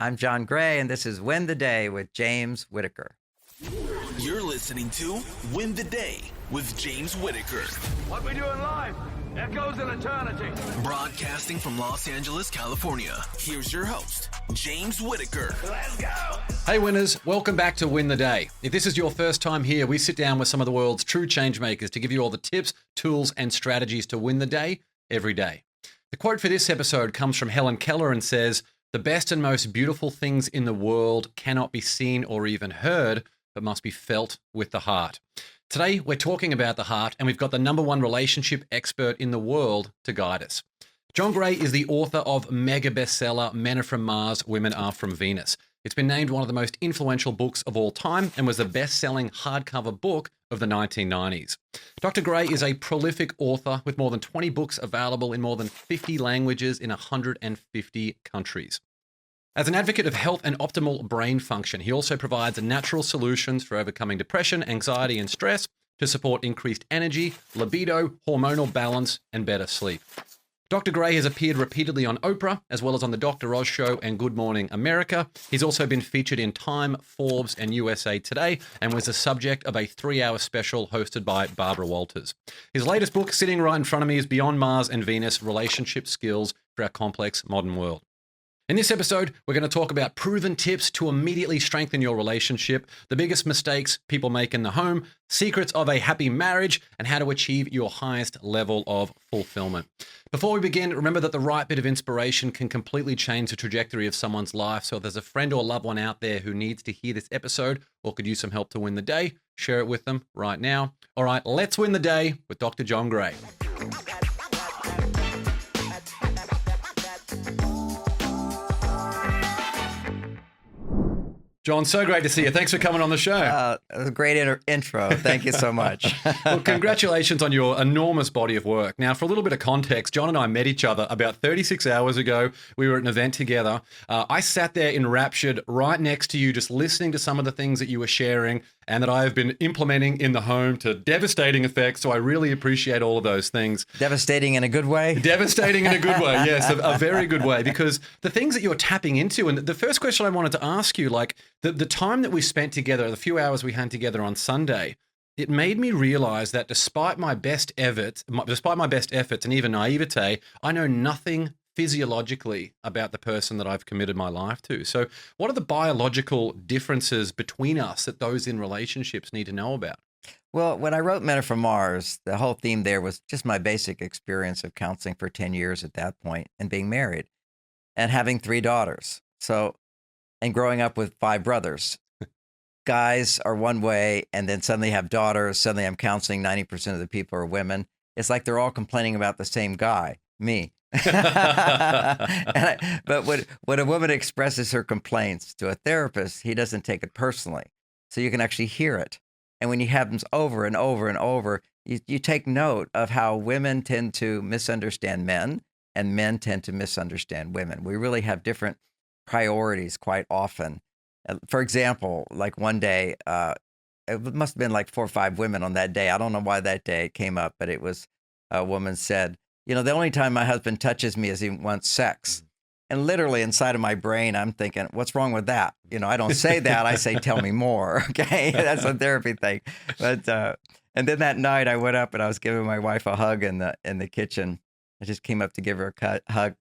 I'm John Gray, and this is Win the Day with James Whittaker. You're listening to Win the Day with James Whittaker. What we do in life echoes in eternity. Broadcasting from Los Angeles, California. Here's your host, James Whittaker. Let's go! Hey winners, welcome back to Win the Day. If this is your first time here, we sit down with some of the world's true change makers to give you all the tips, tools, and strategies to win the day every day. The quote for this episode comes from Helen Keller and says, "The best and most beautiful things in the world cannot be seen or even heard, but must be felt with the heart." Today, we're talking about the heart, and we've got the number one relationship expert in the world to guide us. John Gray is the author of mega bestseller Men Are From Mars, Women Are From Venus. It's been named one of the most influential books of all time and was the best-selling hardcover book of the 1990s. Dr. Gray is a prolific author with more than 20 books available in more than 50 languages in 150 countries. As an advocate of health and optimal brain function, he also provides natural solutions for overcoming depression, anxiety, and stress to support increased energy, libido, hormonal balance, and better sleep. Dr. Gray has appeared repeatedly on Oprah, as well as on The Dr. Oz Show and Good Morning America. He's also been featured in Time, Forbes, and USA Today, and was the subject of a 3-hour special hosted by Barbara Walters. His latest book, sitting right in front of me, is Beyond Mars and Venus, Relationship Skills for Our Complex Modern World. In this episode, we're going to talk about proven tips to immediately strengthen your relationship, the biggest mistakes people make in the home, secrets of a happy marriage, and how to achieve your highest level of fulfillment. Before we begin, remember that the right bit of inspiration can completely change the trajectory of someone's life. So if there's a friend or loved one out there who needs to hear this episode or could use some help to win the day, share it with them right now. All right, let's win the day with Dr. John Gray. John, so great to see you. Thanks for coming on the show. It was a great intro. Thank you so much. Well, congratulations on your enormous body of work. Now, for a little bit of context, John and I met each other about 36 hours ago. We were at an event together. I sat there enraptured right next to you, just listening to some of the things that you were sharing and that I have been implementing in the home to devastating effects. So I really appreciate all of those things. Devastating in a good way? Devastating in a good way, yes, a very good way. Because the things that you're tapping into, and the first question I wanted to ask you, like the time that we spent together, the few hours we had together on Sunday, it made me realize that despite my best efforts and even naivete, I know nothing physiologically about the person that I've committed my life to. So what are the biological differences between us that those in relationships need to know about? Well, when I wrote Men Are From Mars, the whole theme there was just my basic experience of counseling for 10 years at that point and being married and having 3 daughters. And growing up with 5 brothers. Guys are one way, and then suddenly have daughters. Suddenly I'm counseling 90% of the people are women. It's like they're all complaining about the same guy, me. But when a woman expresses her complaints to a therapist, he doesn't take it personally. So you can actually hear it. And when it happens over and over and over, you take note of how women tend to misunderstand men and men tend to misunderstand women. We really have different priorities quite often. For example, like one day, it must have been like 4 or 5 women on that day. I don't know why that day it came up, but it was a woman said, the only time my husband touches me is he wants sex. And literally inside of my brain, I'm thinking, what's wrong with that? I don't say that. I say, tell me more. Okay. That's a therapy thing. But, and then that night I went up and I was giving my wife a hug in the kitchen. I just came up to give her a hug.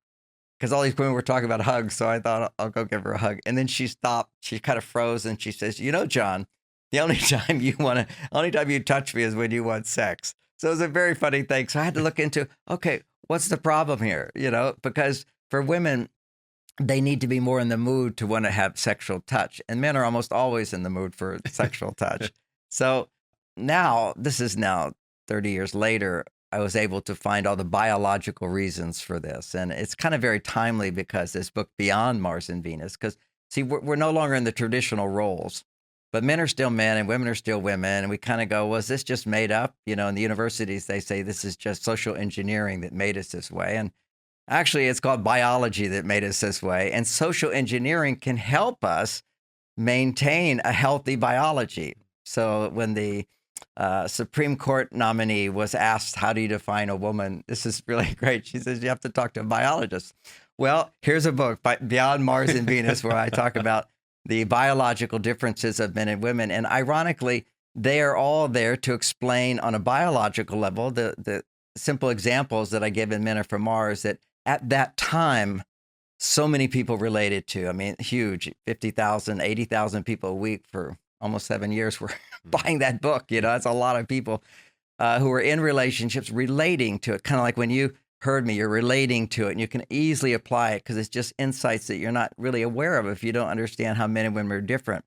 Because all these women were talking about hugs, so I thought I'll go give her a hug. And then she stopped. She kind of froze, and she says, John, the only time you touch me is when you want sex. So it was a very funny thing. So I had to look into, okay, what's the problem here? Because for women, they need to be more in the mood to want to have sexual touch, and men are almost always in the mood for sexual touch. So this is now 30 years later. I was able to find all the biological reasons for this. And it's kind of very timely because this book, Beyond Mars and Venus, because, see, we're no longer in the traditional roles, but men are still men and women are still women. And we kind of go, was this just made up? In the universities, they say this is just social engineering that made us this way. And actually, it's called biology that made us this way. And social engineering can help us maintain a healthy biology. So when the Supreme Court nominee was asked, how do you define a woman? This is really great. She says, you have to talk to a biologist. Well, here's a book, Beyond Mars and Venus, where I talk about the biological differences of men and women. And ironically, they are all there to explain on a biological level the simple examples that I give in Men Are From Mars that at that time, so many people related to. I mean, huge, 50,000, 80,000 people a week for almost 7 years were buying that book. You know, that's a lot of people who are in relationships relating to it. Kind of like when you heard me, you're relating to it and you can easily apply it because it's just insights that you're not really aware of if you don't understand how men and women are different.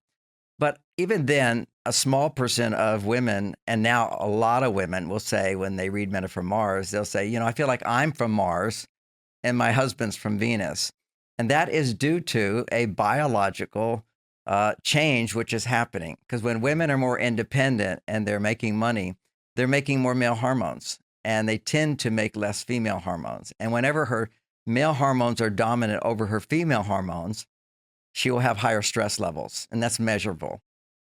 But even then, a small percent of women, and now a lot of women will say when they read Men Are From Mars, they'll say, you know, I feel like I'm from Mars and my husband's from Venus. And that is due to a biological change which is happening. Because when women are more independent and they're making money, they're making more male hormones. And they tend to make less female hormones. And whenever her male hormones are dominant over her female hormones, she will have higher stress levels, and that's measurable.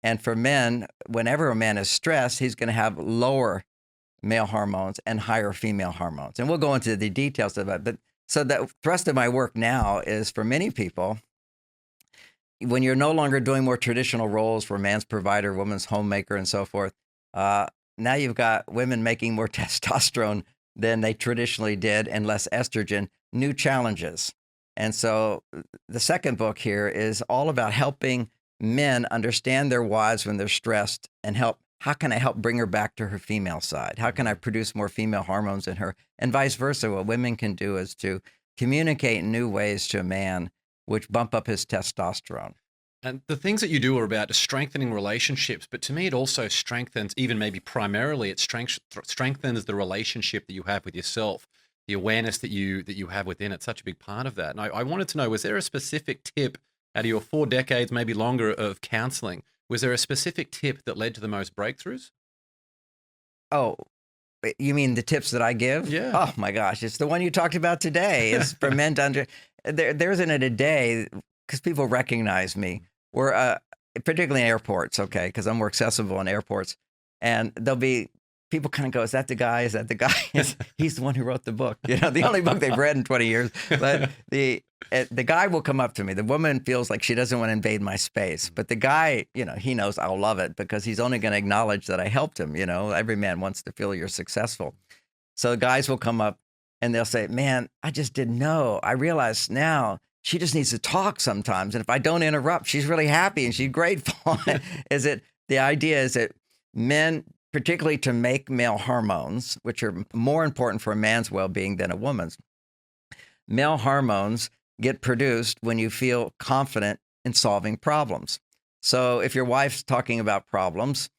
And for men, whenever a man is stressed, he's going to have lower male hormones and higher female hormones. And we'll go into the details of it. But so the thrust of my work now is for many people, when you're no longer doing more traditional roles for man's provider, woman's homemaker, and so forth, now you've got women making more testosterone than they traditionally did and less estrogen, new challenges. And so the second book here is all about helping men understand their wives when they're stressed and how can I help bring her back to her female side? How can I produce more female hormones in her? And vice versa. What women can do is to communicate in new ways to a man, which bump up his testosterone. And the things that you do are about strengthening relationships, but to me, it also strengthens, even maybe primarily, it strengthens the relationship that you have with yourself, the awareness that you have within it. Such a big part of that. And I wanted to know, was there a specific tip out of your 4 decades, maybe longer, of counseling? Was there a specific tip that led to the most breakthroughs? Oh, you mean the tips that I give? Yeah. Oh my gosh, it's the one you talked about today. Is for men to there isn't it a day because people recognize me. We're particularly in airports, okay, because I'm more accessible in airports. And there'll be people kind of go, is that the guy? Is that the guy? He's the one who wrote the book. You know, the only book they've read in 20 years. But the guy will come up to me. The woman feels like she doesn't want to invade my space. But the guy, you know, he knows I'll love it because he's only going to acknowledge that I helped him. You know, every man wants to feel you're successful. So the guys will come up and they'll say, man, I just didn't know. I realize now she just needs to talk sometimes. And if I don't interrupt, she's really happy and she's grateful. The idea is that men, particularly to make male hormones, which are more important for a man's well-being than a woman's, male hormones get produced when you feel confident in solving problems. So if your wife's talking about problems,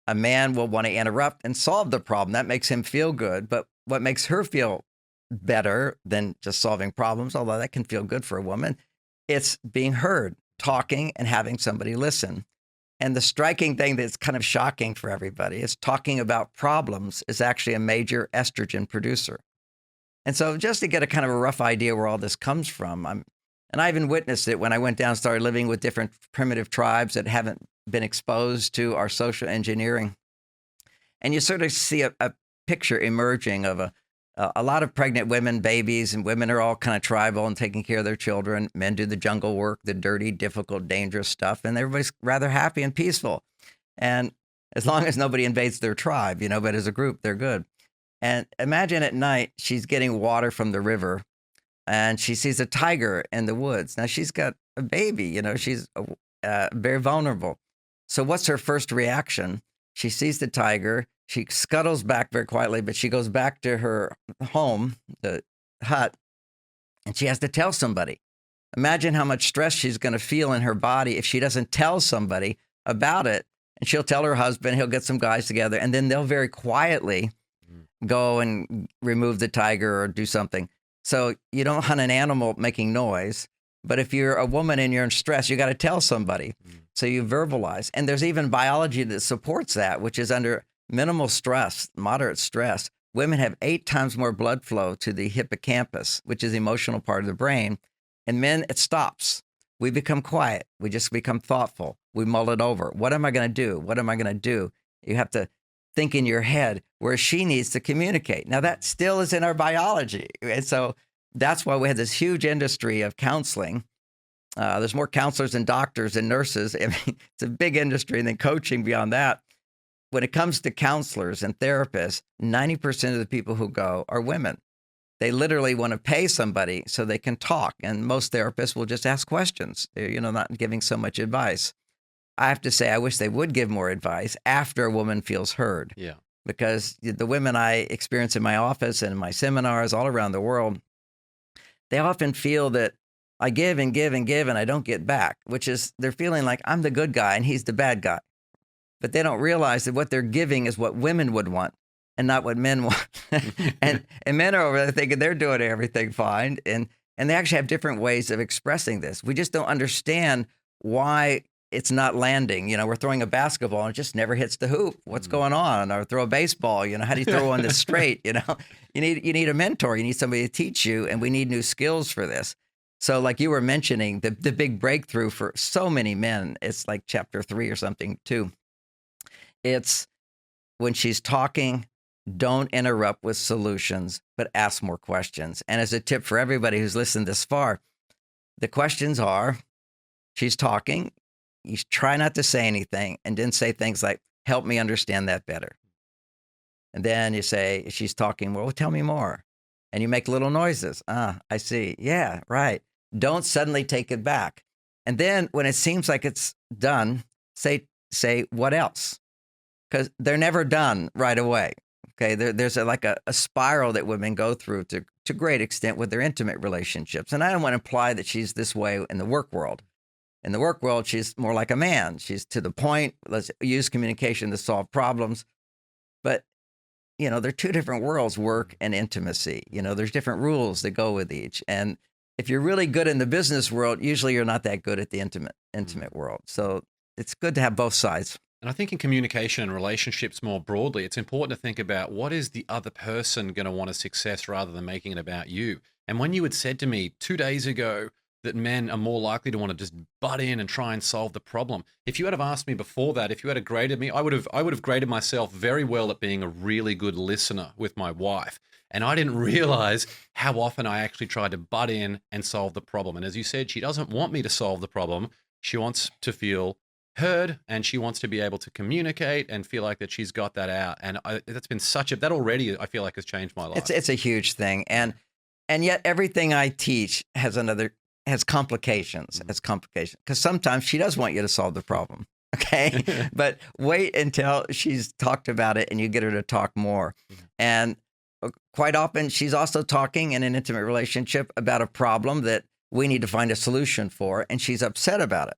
a man will want to interrupt and solve the problem. That makes him feel good. But what makes her feel better than just solving problems, although that can feel good for a woman, it's being heard, talking, and having somebody listen. And the striking thing that's kind of shocking for everybody is talking about problems is actually a major estrogen producer. And so just to get a kind of a rough idea where all this comes from, and I even witnessed it when I went down and started living with different primitive tribes that haven't been exposed to our social engineering. And you sort of see a picture emerging of a lot of pregnant women, babies, and women are all kind of tribal and taking care of their children. Men do the jungle work, the dirty, difficult, dangerous stuff, and everybody's rather happy and peaceful. And as long as nobody invades their tribe, you know, but as a group, they're good. And imagine at night, she's getting water from the river and she sees a tiger in the woods. Now she's got a baby, you know, she's very vulnerable. So what's her first reaction? She sees the tiger. She scuttles back very quietly, but she goes back to her home, the hut, and she has to tell somebody. Imagine how much stress she's going to feel in her body if she doesn't tell somebody about it. And she'll tell her husband, he'll get some guys together, and then they'll very quietly go and remove the tiger or do something. So you don't hunt an animal making noise, but if you're a woman and you're in stress, you got to tell somebody. So you verbalize. And there's even biology that supports that, which is under minimal stress, moderate stress, women have 8 times more blood flow to the hippocampus, which is the emotional part of the brain. And men, it stops. We become quiet. We just become thoughtful. We mull it over. What am I going to do? What am I going to do? You have to think in your head where she needs to communicate. Now, that still is in our biology. And so that's why we had this huge industry of counseling. There's more counselors and doctors and nurses. I mean, it's a big industry, and then coaching beyond that. When it comes to counselors and therapists, 90% of the people who go are women. They literally want to pay somebody so they can talk. And most therapists will just ask questions, they're, not giving so much advice. I have to say, I wish they would give more advice after a woman feels heard. Yeah. Because the women I experience in my office and in my seminars all around the world, they often feel that I give and give and give and I don't get back, which is they're feeling like I'm the good guy and he's the bad guy. But they don't realize that what they're giving is what women would want and not what men want. and men are over there thinking they're doing everything fine. And they actually have different ways of expressing this. We just don't understand why it's not landing. We're throwing a basketball and it just never hits the hoop. What's going on? Or throw a baseball, how do you throw one that's straight? You need a mentor. You need somebody to teach you, and we need new skills for this. So like you were mentioning, the big breakthrough for so many men, it's like chapter 3 or something too. It's when she's talking, don't interrupt with solutions, but ask more questions. And as a tip for everybody who's listened this far, the questions are, she's talking, you try not to say anything, and then say things like, help me understand that better. And then you say, she's talking, well, tell me more. And you make little noises. I see. Yeah, right. Don't suddenly take it back. And then when it seems like it's done, say what else? Because they're never done right away. Okay, there's a spiral that women go through to great extent with their intimate relationships. And I don't want to imply that she's this way in the work world. In the work world, she's more like a man. She's to the point. Let's use communication to solve problems. But, they're two different worlds, work and intimacy. There's different rules that go with each. And if you're really good in the business world, usually you're not that good at the intimate world. So it's good to have both sides. And I think in communication and relationships more broadly, it's important to think about what is the other person going to want a success rather than making it about you. And when you had said to me 2 days ago that men are more likely to want to just butt in and try and solve the problem, if you had have asked me before that, if you had graded me, I would have graded myself very well at being a really good listener with my wife. And I didn't realize how often I actually tried to butt in and solve the problem. And as you said, she doesn't want me to solve the problem. She wants to feel heard, and she wants to be able to communicate and feel like that she's got that out. And that's been that already I feel like has changed my life. It's a huge thing. And yet everything I teach has complications. It's complications because sometimes she does want you to solve the problem. Okay. But wait until she's talked about it and you get her to talk more. And quite often she's also talking in an intimate relationship about a problem that we need to find a solution for. And she's upset about it.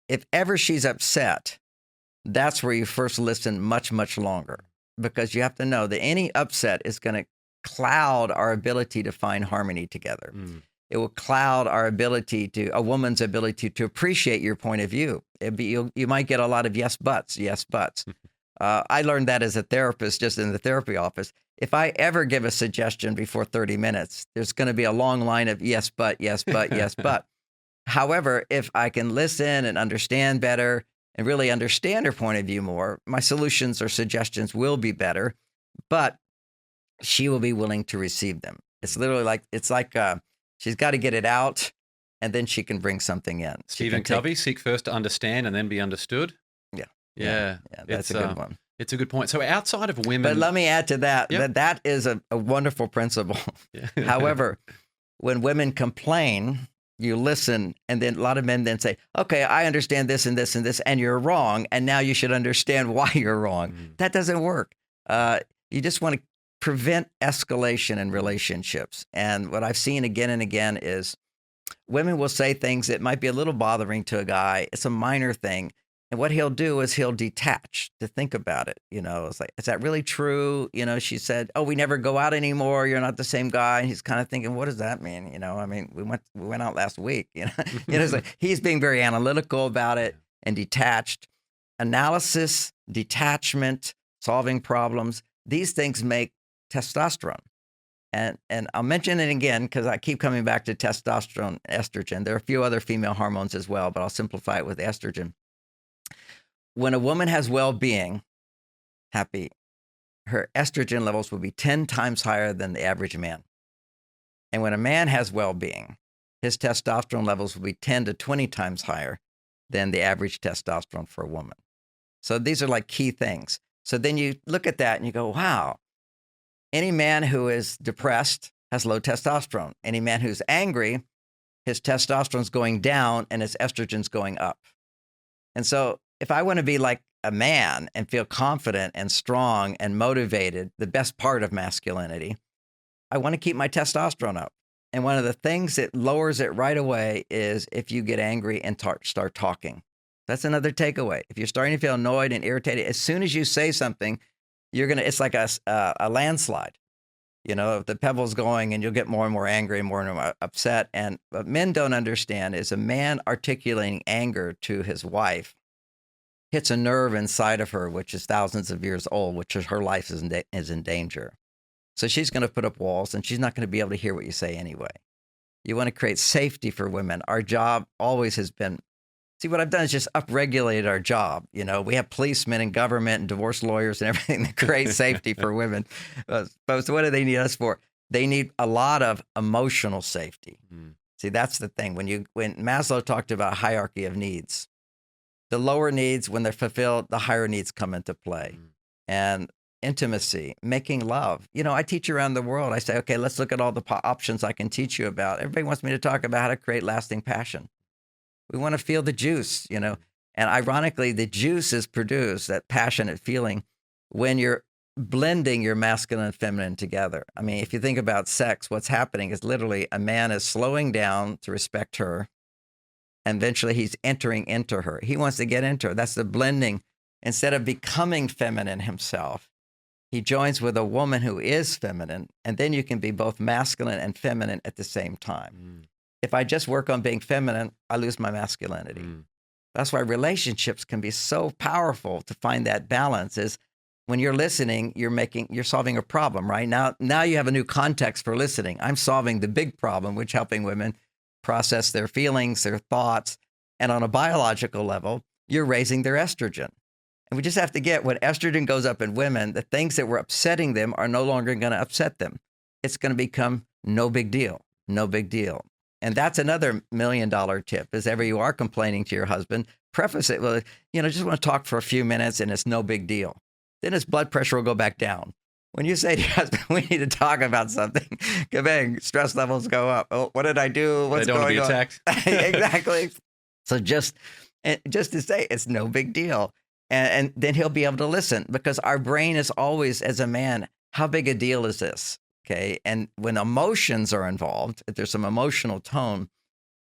If ever she's upset, that's where you first listen much, much longer, because you have to know that any upset is going to cloud our ability to find harmony together. It will cloud our a woman's ability to appreciate your point of view. You might get a lot of yes, buts. I learned that as a therapist, just in the therapy office. If I ever give a suggestion before 30 minutes, there's going to be a long line of yes, but, yes, but, yes, but. However, if I can listen and understand better and really understand her point of view more, my solutions or suggestions will be better, but she will be willing to receive them. It's literally like, she's got to get it out and then she can bring something in. Stephen Covey, seek first to understand and then be understood. Yeah. That's a good one. It's a good point. So outside of women. But let me add to that, that is a wonderful principle. However, when women complain, you listen, and then a lot of men then say, okay, I understand this and this and this, and you're wrong, and now you should understand why you're wrong. That doesn't work. You just want to prevent escalation in relationships. And what I've seen again and again is women will say things that might be a little bothering to a guy. It's a minor thing. And what he'll do is he'll detach to think about it. It's like, is that really true? She said, oh, we never go out anymore. You're not the same guy. And he's kind of thinking, what does that mean? We went out last week. It's like he's being very analytical about it and detached. Analysis, detachment, solving problems, these things make testosterone. And I'll mention it again because I keep coming back to testosterone, estrogen. There are a few other female hormones as well, but I'll simplify it with estrogen. When a woman has well-being, happy, her estrogen levels will be 10 times higher than the average man. And when a man has well-being, his testosterone levels will be 10 to 20 times higher than the average testosterone for a woman. So these are like key things. So then you look at that and you go, wow, any man who is depressed has low testosterone. Any man who's angry, his testosterone's going down and his estrogen's going up. And so if I want to be like a man and feel confident and strong and motivated, the best part of masculinity, I want to keep my testosterone up. And one of the things that lowers it right away is if you get angry and start talking. That's another takeaway. If you're starting to feel annoyed and irritated, as soon as you say something, it's like a landslide. If the pebble's going and you'll get more and more angry and more upset. And what men don't understand is a man articulating anger to his wife hits a nerve inside of her, which is thousands of years old, which is her life is in danger. So she's going to put up walls and she's not going to be able to hear what you say anyway. You want to create safety for women. Our job always has been, see, what I've done is just upregulated our job. We have policemen and government and divorce lawyers and everything that create safety for women. But so what do they need us for? They need a lot of emotional safety. See, that's the thing. When Maslow talked about hierarchy of needs, the lower needs, when they're fulfilled, the higher needs come into play. And intimacy, making love. I teach around the world. I say, okay, let's look at all the options I can teach you about. Everybody wants me to talk about how to create lasting passion. We want to feel the juice, and ironically, the juice is produced, that passionate feeling, when you're blending your masculine and feminine together. I mean, if you think about sex, what's happening is literally a man is slowing down to respect her, and eventually he's entering into her. He wants to get into her. That's the blending. Instead of becoming feminine himself, he joins with a woman who is feminine, and then you can be both masculine and feminine at the same time. If I just work on being feminine, I lose my masculinity. That's why relationships can be so powerful to find that balance. Is when you're listening, you're solving a problem, right? Now you have a new context for listening. I'm solving the big problem, which helping women process their feelings, their thoughts. And on a biological level, you're raising their estrogen. And we just have to get, when estrogen goes up in women, the things that were upsetting them are no longer going to upset them. It's going to become no big deal, no big deal. And that's another $1 million tip, is ever you are complaining to your husband, preface it with, just want to talk for a few minutes and it's no big deal. Then his blood pressure will go back down. When you say to your husband, we need to talk about something, kabang, stress levels go up. Oh, what did I do? What's going on? They don't want to be attacked. Exactly. So just to say it's no big deal. And then he'll be able to listen, because our brain is always, as a man, how big a deal is this? Okay. And when emotions are involved, if there's some emotional tone,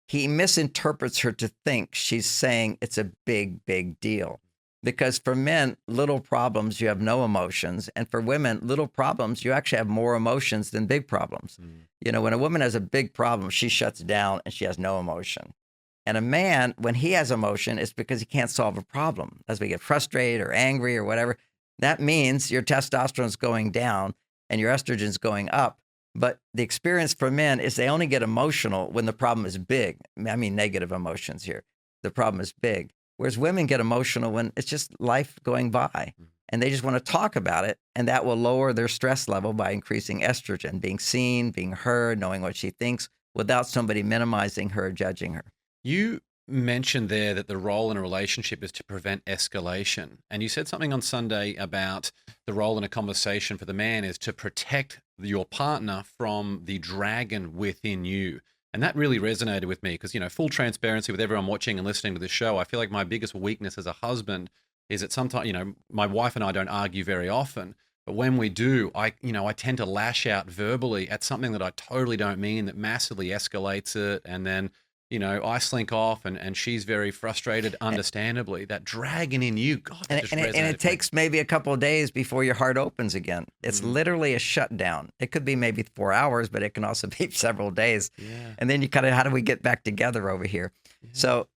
he misinterprets her to think she's saying it's a big, big deal. Because for men, little problems, you have no emotions. And for women, little problems, you actually have more emotions than big problems. When a woman has a big problem, she shuts down and she has no emotion. And a man, when he has emotion, it's because he can't solve a problem. As we get frustrated or angry or whatever, that means your testosterone's going down and your estrogen's going up. But the experience for men is they only get emotional when the problem is big. I mean, negative emotions here. The problem is big. Whereas women get emotional when it's just life going by. And they just want to talk about it. And that will lower their stress level by increasing estrogen, being seen, being heard, knowing what she thinks, without somebody minimizing her or judging her. You mentioned there that the role in a relationship is to prevent escalation. And you said something on Sunday about the role in a conversation for the man is to protect your partner from the dragon within you. And that really resonated with me because, full transparency with everyone watching and listening to this show, I feel like my biggest weakness as a husband is that sometimes, my wife and I don't argue very often. But when we do, I tend to lash out verbally at something that I totally don't mean, that massively escalates it. And then, I slink off and she's very frustrated, understandably. That dragon in you, God, that just resonated. And it takes maybe a couple of days before your heart opens again. It's literally a shutdown. It could be maybe 4 hours, but it can also be several days. Yeah. And then you how do we get back together over here? Yeah. So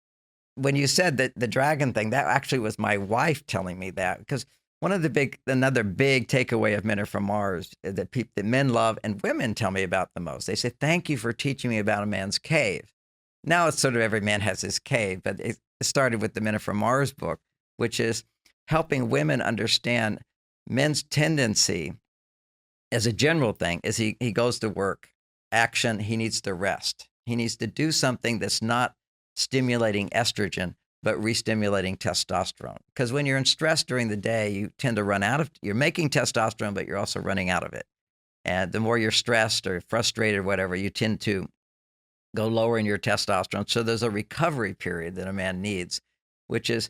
when you said that the dragon thing, that actually was my wife telling me that, because another big takeaway of Men Are From Mars that men love and women tell me about the most. They say, thank you for teaching me about a man's cave. Now it's sort of every man has his cave, but it started with the Men Are From Mars book, which is helping women understand men's tendency as a general thing is he goes to work action. He needs to rest. He needs to do something that's not stimulating estrogen, but re-stimulating testosterone. Because when you're in stress during the day, you tend to run out of, you're making testosterone, but you're also running out of it. And the more you're stressed or frustrated or whatever, you tend to go lower in your testosterone. So there's a recovery period that a man needs, which is,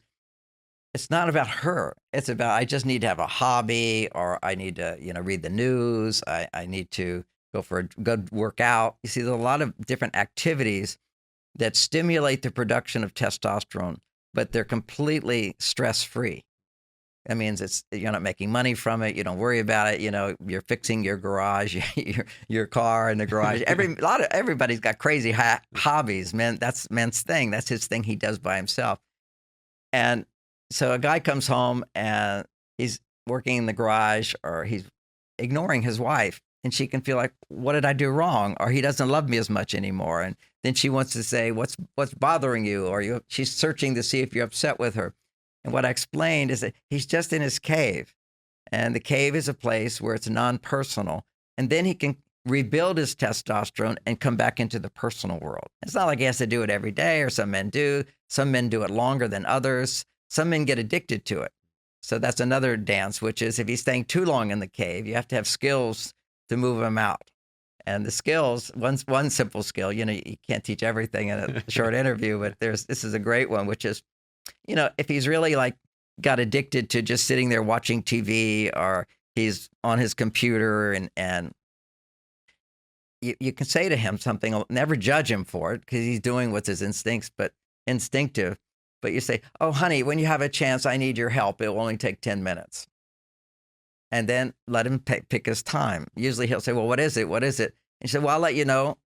it's not about her. It's about, I just need to have a hobby, or I need to, read the news. I need to go for a good workout. You see, there's a lot of different activities that stimulate the production of testosterone, but they're completely stress-free. That means you're not making money from it. You don't worry about it. You're fixing your garage, your car in the garage. Everybody's got crazy hobbies, man. That's men's thing. That's his thing. He does by himself. And so a guy comes home and he's working in the garage, or he's ignoring his wife, and she can feel like, what did I do wrong? Or he doesn't love me as much anymore. And then she wants to say, what's bothering you? Or she's searching to see if you're upset with her. And what I explained is that he's just in his cave. And the cave is a place where it's non-personal. And then he can rebuild his testosterone and come back into the personal world. It's not like he has to do it every day, or some men do. Some men do it longer than others. Some men get addicted to it. So that's another dance, which is if he's staying too long in the cave, you have to have skills to move him out. And the skills, one simple skill, you can't teach everything in a short interview, but this is a great one, which is, if he's really got addicted to just sitting there watching TV, or he's on his computer, and you can say to him something, never judge him for it, because he's doing what's his instinctive. But you say, oh, honey, when you have a chance, I need your help. It will only take 10 minutes. And then let him pick his time. Usually he'll say, well, what is it? What is it? And he said, well, I'll let you know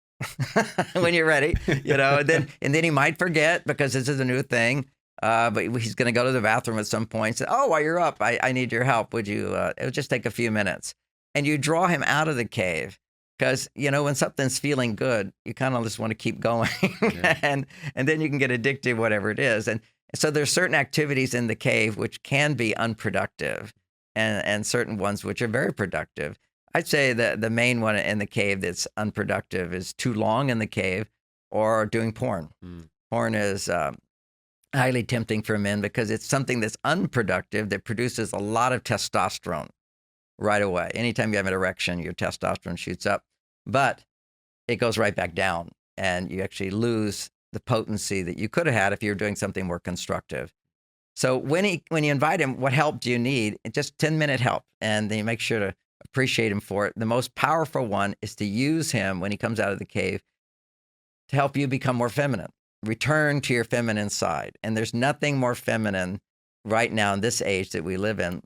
when you're ready, and then he might forget, because this is a new thing. But he's going to go to the bathroom at some point and say, oh, while you're up, I need your help. Would you, it'll just take a few minutes. And you draw him out of the cave, because, when something's feeling good, you kind of just want to keep going. Yeah. and then you can get addicted, whatever it is. And so there's certain activities in the cave which can be unproductive, and certain ones which are very productive. I'd say that the main one in the cave that's unproductive is too long in the cave, or doing porn. Porn is highly tempting for men, because it's something that's unproductive that produces a lot of testosterone right away. Anytime you have an erection, your testosterone shoots up, but it goes right back down, and you actually lose the potency that you could have had if you were doing something more constructive. So when you invite him, what help do you need? Just 10-minute help, and then you make sure to appreciate him for it. The most powerful one is to use him when he comes out of the cave to help you become more feminine. Return to your feminine side. And there's nothing more feminine right now in this age that we live in,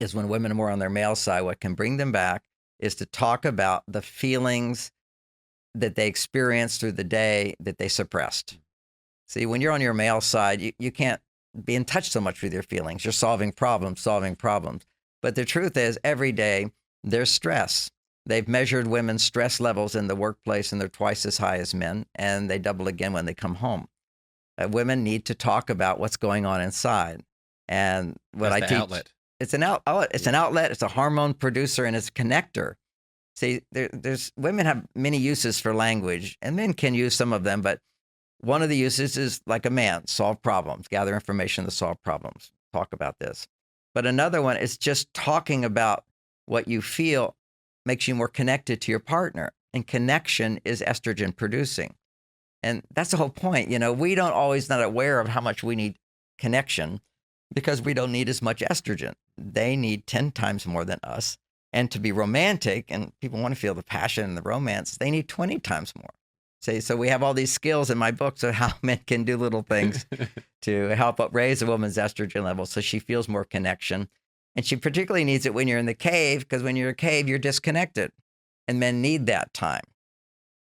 is when women are more on their male side. What can bring them back is to talk about the feelings that they experienced through the day that they suppressed. See, when you're on your male side, you can't be in touch so much with your feelings. You're solving problems. But the truth is, every day there's stress. They've measured women's stress levels in the workplace, and they're twice as high as men, and they double again when they come home. Women need to talk about what's going on inside. And what That's I the teach, outlet. It's an outlet. It's an outlet. It's a hormone producer, and it's a connector. See, there's women have many uses for language, and men can use some of them, but one of the uses is like a man, solve problems, gather information to solve problems, talk about this. But another one is just talking about what you feel makes you more connected to your partner. And connection is estrogen producing. And that's the whole point. We don't always not aware of how much we need connection, because we don't need as much estrogen. They need 10 times more than us. And to be romantic, and people want to feel the passion and the romance, they need 20 times more. So we have all these skills in my books of how men can do little things to help raise a woman's estrogen level, so she feels more connection. And she particularly needs it when you're in the cave, because when you're in a cave, you're disconnected. And men need that time.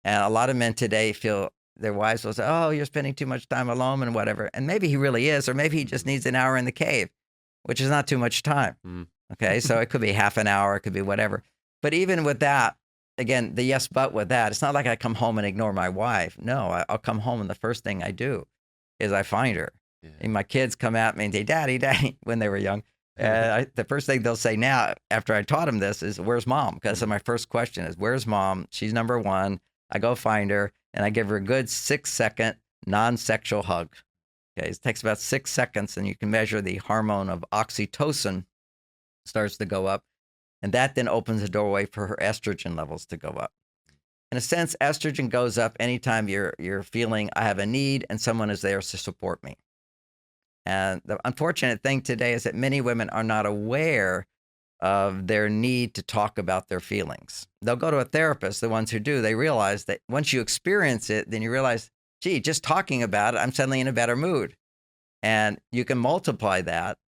And a lot of men today feel their wives will say, oh, you're spending too much time alone and whatever. And maybe he really is, or maybe he just needs an hour in the cave, which is not too much time. Okay, so it could be half an hour, it could be whatever. But even with that, again, the yes, but with that, it's not like I come home and ignore my wife. No, I'll come home, and the first thing I do is I find her. Yeah. And my kids come at me and say, Daddy, when they were young, The first thing they'll say now, after I taught them this, is, "Where's mom?" Because my first question is, "Where's mom?" She's number one. I go find her, and I give her a good 6-second non-sexual hug. Okay, it takes about 6 seconds, and you can measure the hormone of oxytocin starts to go up, and that then opens the doorway for her estrogen levels to go up. In a sense, estrogen goes up anytime you're feeling I have a need and someone is there to support me. And the unfortunate thing today is that many women are not aware of their need to talk about their feelings. They'll go to a therapist. The ones who do, they realize that once you experience it, then you realize, gee, just talking about it, I'm suddenly in a better mood. And you can multiply that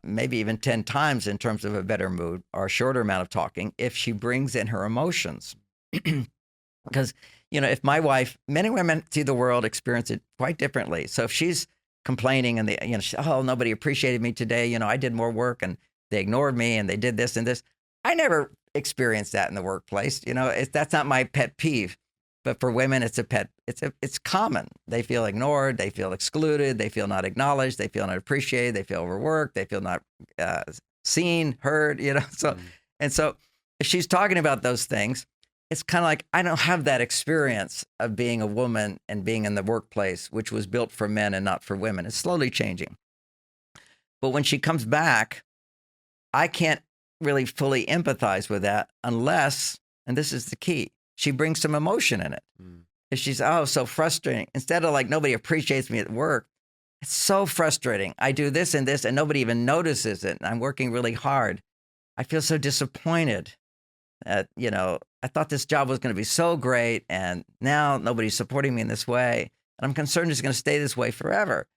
maybe even 10 times in terms of a better mood or a shorter amount of talking if she brings in her emotions. Because, if my wife, many women see the world, experience it quite differently. So if she's complaining and oh, nobody appreciated me today. I did more work and they ignored me and they did this and this. I never experienced that in the workplace. That's not my pet peeve. But for women, it's common. They feel ignored. They feel excluded. They feel not acknowledged. They feel not appreciated. They feel overworked. They feel not seen, heard, So, and so if she's talking about those things, it's kind of like, I don't have that experience of being a woman and being in the workplace, which was built for men and not for women. It's slowly changing. But when she comes back, I can't really fully empathize with that unless, and this is the key, she brings some emotion in it. If she's, oh, so frustrating. Instead of like, nobody appreciates me at work, it's so frustrating. I do this and nobody even notices it. And I'm working really hard. I feel so disappointed. I thought this job was going to be so great, and now nobody's supporting me in this way. And I'm concerned it's going to stay this way forever.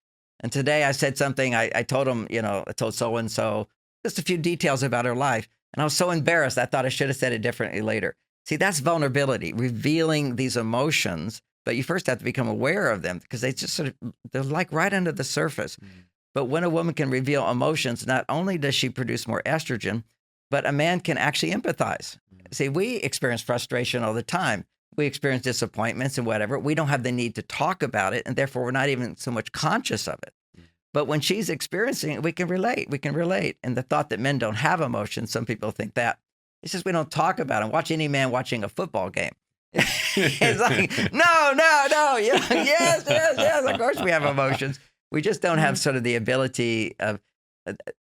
And today I said something, I told him, I told so-and-so just a few details about her life. And I was so embarrassed. I thought I should have said it differently later. See, that's vulnerability, revealing these emotions. But you first have to become aware of them because they just they're like right under the surface. But when a woman can reveal emotions, not only does she produce more estrogen, but a man can actually empathize. See, we experience frustration all the time. We experience disappointments and whatever. We don't have the need to talk about it, and therefore we're not even so much conscious of it. But when she's experiencing it, we can relate. We can relate. And the thought that men don't have emotions, some people think that. It's just we don't talk about it. Watch any man watching a football game. It's like, no. Yes. Of course we have emotions. We just don't have sort of the ability of,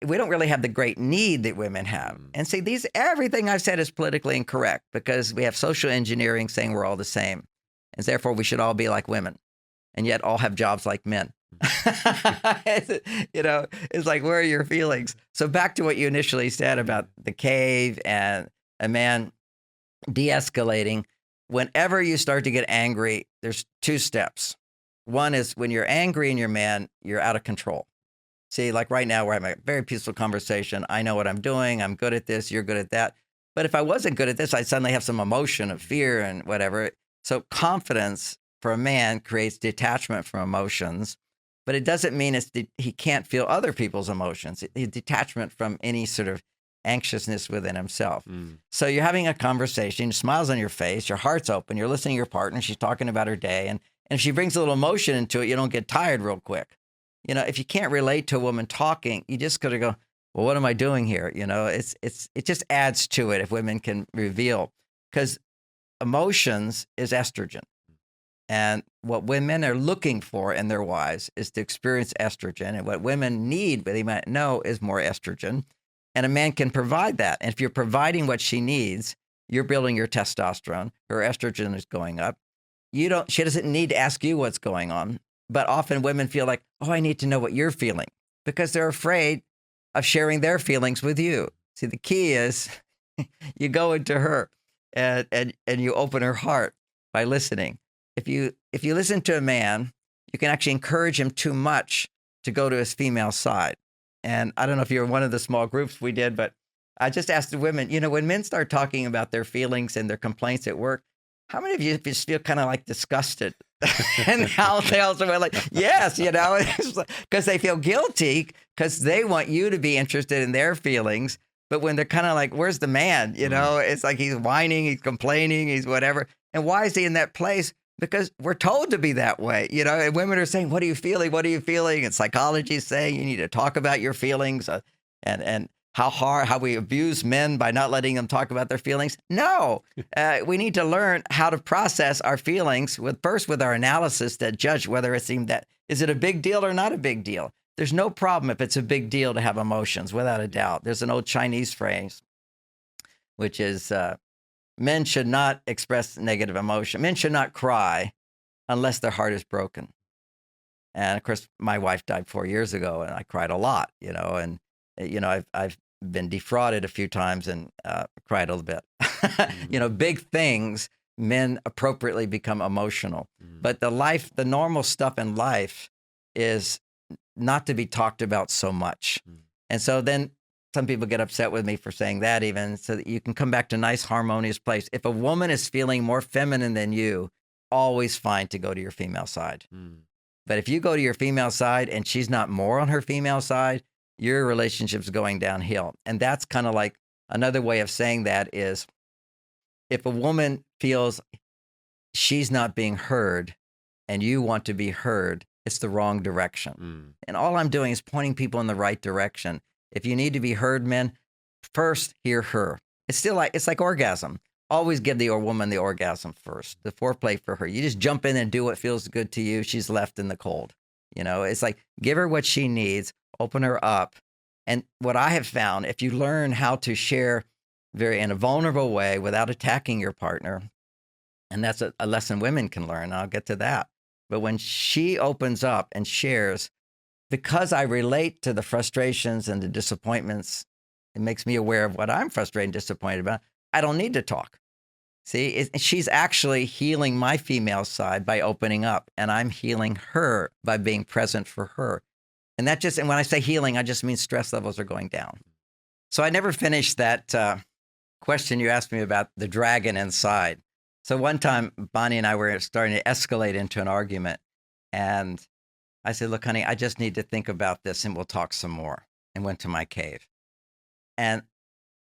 we don't really have the great need that women have. And see, everything I've said is politically incorrect because we have social engineering saying we're all the same. And therefore we should all be like women and yet all have jobs like men. It's like, where are your feelings? So back to what you initially said about the cave and a man de-escalating. Whenever you start to get angry, there's 2 steps. One is when you're angry and you're man, you're out of control. See, like right now, we're having a very peaceful conversation. I know what I'm doing. I'm good at this. You're good at that. But if I wasn't good at this, I'd suddenly have some emotion of fear and whatever. So confidence for a man creates detachment from emotions, but it doesn't mean he can't feel other people's emotions. It's detachment from any sort of anxiousness within himself. So you're having a conversation, smiles on your face, your heart's open, you're listening to your partner, she's talking about her day. And if she brings a little emotion into it, you don't get tired real quick. If you can't relate to a woman talking, you just got to go, well, what am I doing here? It just adds to it if women can reveal, because emotions is estrogen. And what women are looking for in their wives is to experience estrogen. And what women need, but they might know, is more estrogen. And a man can provide that. And if you're providing what she needs, you're building your testosterone. Her estrogen is going up. She doesn't need to ask you what's going on. But often women feel like, oh, I need to know what you're feeling, because they're afraid of sharing their feelings with you. See, the key is you go into her and you open her heart by listening. If you listen to a man, you can actually encourage him too much to go to his female side. And I don't know if you're one of the small groups we did, but I just asked the women, when men start talking about their feelings and their complaints at work, how many of you just feel kind of like disgusted? And how they also were like, yes, because they feel guilty because they want you to be interested in their feelings. But when they're kind of like, where's the man? It's like he's whining, he's complaining, he's whatever. And why is he in that place? Because we're told to be that way, and women are saying, what are you feeling? What are you feeling? And psychology is saying you need to talk about your feelings. and how we abuse men by not letting them talk about their feelings. No, we need to learn how to process our feelings with our analysis that judge whether it seemed that is it a big deal or not a big deal. There's no problem if it's a big deal to have emotions, without a doubt. There's an old Chinese phrase, which is men should not express negative emotion. Men should not cry unless their heart is broken. And of course, my wife died 4 years ago, and I cried a lot, and I've been defrauded a few times and cried a little bit. Big things, men appropriately become emotional. But the normal stuff in life is not to be talked about so much. And so then some people get upset with me for saying that, even so that you can come back to a nice, harmonious place. If a woman is feeling more feminine than you, always fine to go to your female side. But if you go to your female side and she's not more on her female side, your relationship's going downhill. And that's kind of like another way of saying that is if a woman feels she's not being heard and you want to be heard, it's the wrong direction. And all I'm doing is pointing people in the right direction. If you need to be heard, men, first hear her. It's like orgasm. Always give the woman the orgasm first, the foreplay for her. You just jump in and do what feels good to you. She's left in the cold. It's like give her what she needs, open her up. And what I have found, if you learn how to share in a vulnerable way without attacking your partner, and that's a lesson women can learn. I'll get to that. But when she opens up and shares, because I relate to the frustrations and the disappointments, it makes me aware of what I'm frustrated and disappointed about. I don't need to talk. See, she's actually healing my female side by opening up, and I'm healing her by being present for her. And when I say healing, I just mean stress levels are going down. So I never finished that question you asked me about the dragon inside. So one time, Bonnie and I were starting to escalate into an argument, and I said, look, honey, I just need to think about this and we'll talk some more, and went to my cave. And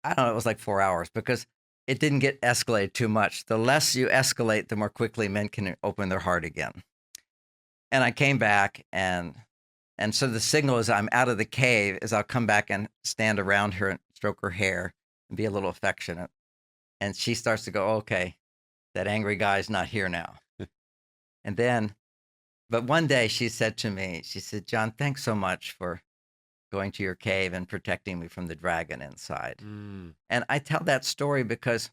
I don't know, it was like 4 hours because it didn't get escalated too much. The less you escalate, the more quickly men can open their heart again. And I came back, and so the signal is I'm out of the cave is I'll come back and stand around her and stroke her hair and be a little affectionate. And she starts to go, okay, that angry guy's not here now. But one day she said to me, she said, John, thanks so much for going to your cave and protecting me from the dragon inside. And I tell that story because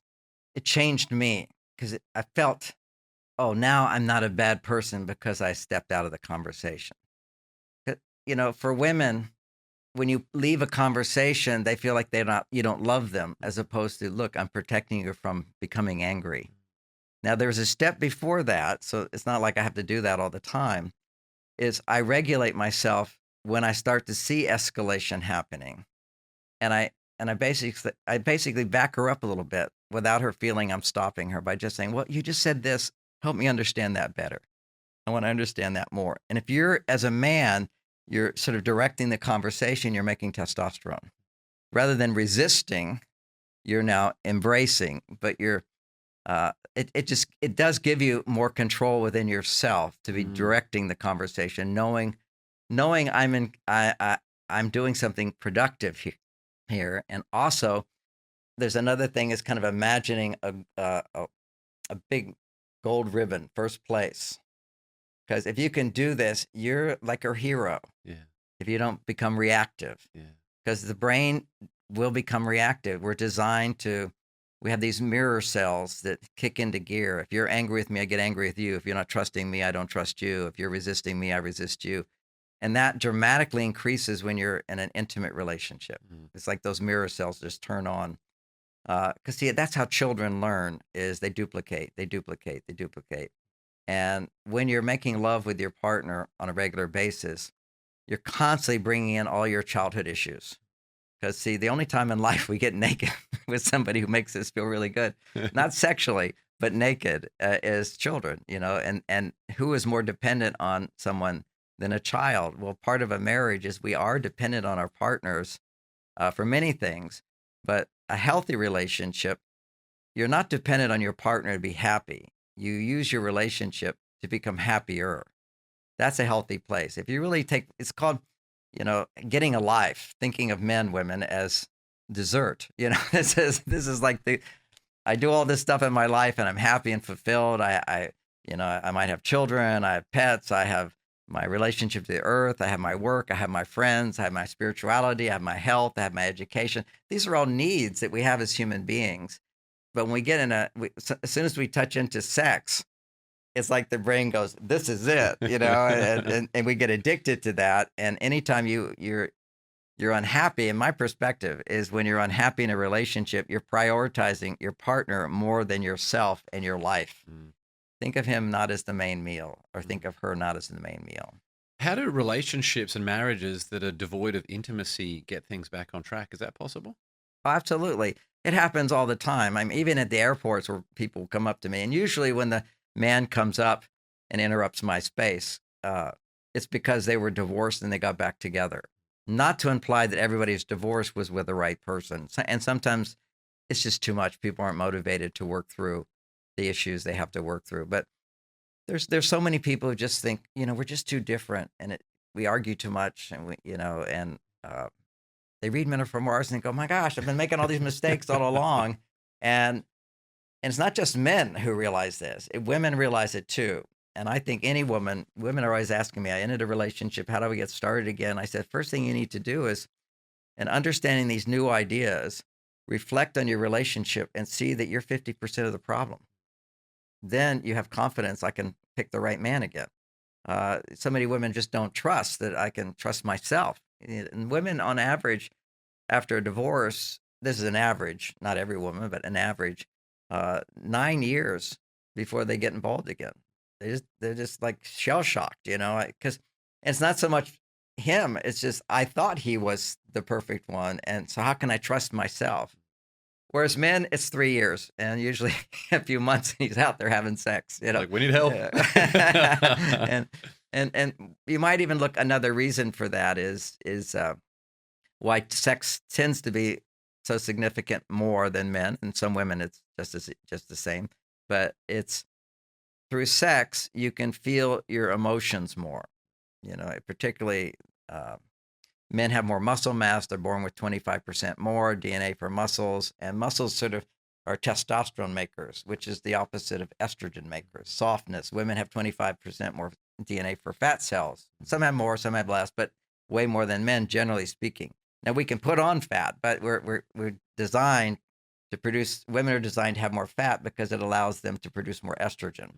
it changed me, because I felt, oh, now I'm not a bad person because I stepped out of the conversation. For women, when you leave a conversation, they feel like you don't love them, as opposed to, look, I'm protecting you from becoming angry. Now, there's a step before that, so it's not like I have to do that all the time, is I regulate myself when I start to see escalation happening. And I basically back her up a little bit without her feeling I'm stopping her by just saying, well, you just said this, help me understand that better. I want to understand that more. And if you're, as a man, you're sort of directing the conversation, you're making testosterone. Rather than resisting, you're now embracing, but it does give you more control within yourself to be directing the conversation, knowing I'm doing something productive here. And also there's another thing is kind of imagining a big gold ribbon, first place. Because if you can do this, you're like a hero. Yeah. If you don't become reactive. Yeah. Because the brain will become reactive. We have these mirror cells that kick into gear. If you're angry with me, I get angry with you. If you're not trusting me, I don't trust you. If you're resisting me, I resist you. And that dramatically increases when you're in an intimate relationship. It's like those mirror cells just turn on. Because see, that's how children learn, is they duplicate. And when you're making love with your partner on a regular basis, you're constantly bringing in all your childhood issues. Because see, the only time in life we get naked with somebody who makes us feel really good, not sexually, but naked, is children, and who is more dependent on someone than a child? Well, part of a marriage is we are dependent on our partners for many things, but a healthy relationship, you're not dependent on your partner to be happy. You use your relationship to become happier. That's a healthy place. If you really it's called getting a life, thinking of men, women as dessert. This is like I do all this stuff in my life and I'm happy and fulfilled. I might have children, I have pets, I have my relationship to the earth, I have my work, I have my friends, I have my spirituality, I have my health, I have my education. These are all needs that we have as human beings. But when we get as soon as we touch into sex, it's like the brain goes, "This is it," and we get addicted to that. And anytime you're unhappy, and my perspective is when you're unhappy in a relationship, you're prioritizing your partner more than yourself and your life. Think of him not as the main meal, or think of her not as the main meal. How do relationships and marriages that are devoid of intimacy get things back on track? Is that possible? Oh, absolutely. It happens all the time. I'm even at the airports where people come up to me, and usually when the man comes up and interrupts my space, it's because they were divorced and they got back together. Not to imply that everybody's divorce was with the right person. And sometimes it's just too much. People aren't motivated to work through the issues they have to work through. But there's so many people who just think, we're just too different, and we argue too much, and they read Men Are From Mars and they go, "My gosh, I've been making all these mistakes all along." And it's not just men who realize this. Women realize it too. And I think women are always asking me, I ended a relationship, how do we get started again? I said, first thing you need to do is, in understanding these new ideas, reflect on your relationship and see that you're 50% of the problem. Then you have confidence, I can pick the right man again. So many women just don't trust that I can trust myself. And women on average, after a divorce, this is an average, not every woman, but an average, 9 years before they get involved again. They're just like shell shocked, because it's not so much him. It's just, I thought he was the perfect one. And so how can I trust myself? Whereas men, it's 3 years, and usually a few months and he's out there having sex. Like, we need help. Yeah. and you might even look, another reason for that is why sex tends to be so significant more than men. And some women, it's just the same. But it's through sex, you can feel your emotions more. Particularly men have more muscle mass. They're born with 25% more DNA for muscles, and muscles sort of are testosterone makers, which is the opposite of estrogen makers. Softness. Women have 25% more DNA for fat cells. Some have more, some have less, but way more than men, generally speaking. Now we can put on fat, but we're designed to produce. Women are designed to have more fat because it allows them to produce more estrogen.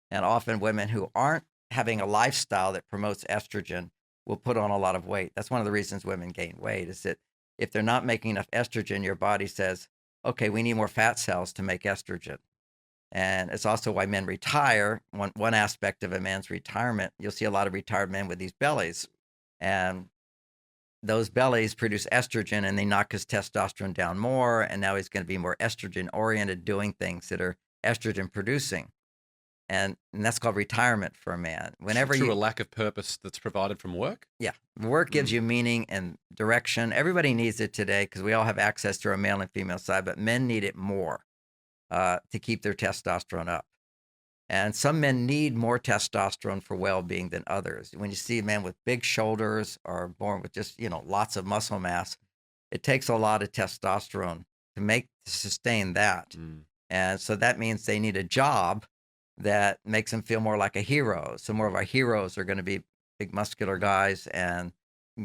And often women who aren't having a lifestyle that promotes estrogen will put on a lot of weight. That's one of the reasons women gain weight, is that if they're not making enough estrogen, your body says, okay, we need more fat cells to make estrogen. And it's also why men retire. One aspect of a man's retirement, you'll see a lot of retired men with these bellies. And those bellies produce estrogen, and they knock his testosterone down more. And now he's going to be more estrogen oriented, doing things that are estrogen producing. And that's called retirement for a man. Whenever through a lack of purpose that's provided from work? Yeah. Work gives you meaning and direction. Everybody needs it today because we all have access to our male and female side, but men need it more to keep their testosterone up. And some men need more testosterone for well-being than others. When you see a man with big shoulders or born with just, lots of muscle mass, it takes a lot of testosterone to sustain that. And so that means they need a job that makes them feel more like a hero. So more of our heroes are going to be big muscular guys, and